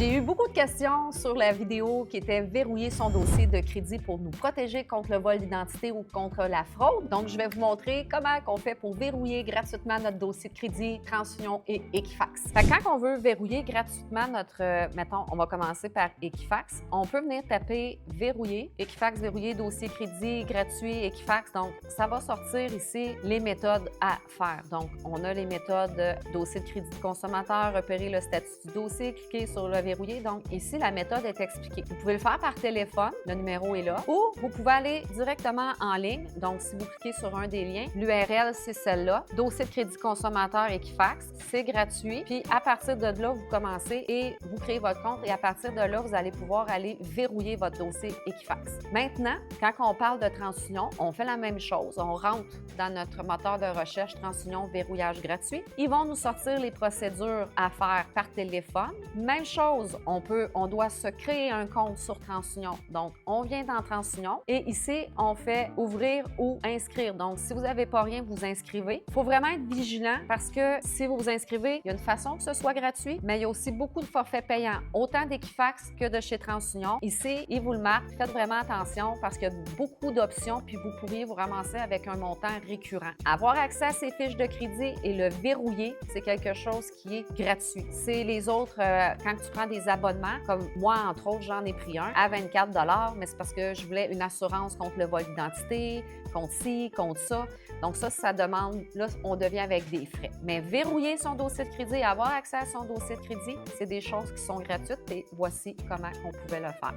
J'ai eu beaucoup de questions sur la vidéo qui était verrouiller son dossier de crédit pour nous protéger contre le vol d'identité ou contre la fraude. Donc, je vais vous montrer comment on fait pour verrouiller gratuitement notre dossier de crédit, TransUnion et Equifax. Fait que quand on veut verrouiller gratuitement notre, mettons, on va commencer par Equifax, on peut venir taper verrouiller, Equifax verrouiller dossier crédit gratuit Equifax. Donc, ça va sortir ici les méthodes à faire. Donc, on a les méthodes dossier de crédit de consommateur, repérer le statut du dossier, cliquer sur le verrouiller. Donc, ici, la méthode est expliquée. Vous pouvez le faire par téléphone, le numéro est là, ou vous pouvez aller directement en ligne. Donc, si vous cliquez sur un des liens, l'URL, c'est celle-là, dossier de crédit consommateur Equifax, c'est gratuit. Puis, à partir de là, vous commencez et vous créez votre compte et à partir de là, vous allez pouvoir aller verrouiller votre dossier Equifax. Maintenant, quand on parle de TransUnion, on fait la même chose. On rentre dans notre moteur de recherche TransUnion verrouillage gratuit. Ils vont nous sortir les procédures à faire par téléphone. Même chose, on doit se créer un compte sur TransUnion. Donc, on vient dans TransUnion et ici, on fait ouvrir ou inscrire. Donc, si vous n'avez pas rien, vous inscrivez. Il faut vraiment être vigilant parce que si vous vous inscrivez, il y a une façon que ce soit gratuit, mais il y a aussi beaucoup de forfaits payants, autant d'Equifax que de chez TransUnion. Ici, ils vous le marquent. Faites vraiment attention parce qu'il y a beaucoup d'options puis vous pourriez vous ramasser avec un montant récurrent. Avoir accès à ces fiches de crédit et le verrouiller, c'est quelque chose qui est gratuit. C'est les autres, quand tu prends des abonnements, comme moi, entre autres, j'en ai pris un à 24 $, mais c'est parce que je voulais une assurance contre le vol d'identité, contre ci, contre ça. Donc ça demande, là, on devient avec des frais. Mais verrouiller son dossier de crédit et avoir accès à son dossier de crédit, c'est des choses qui sont gratuites et voici comment on pouvait le faire.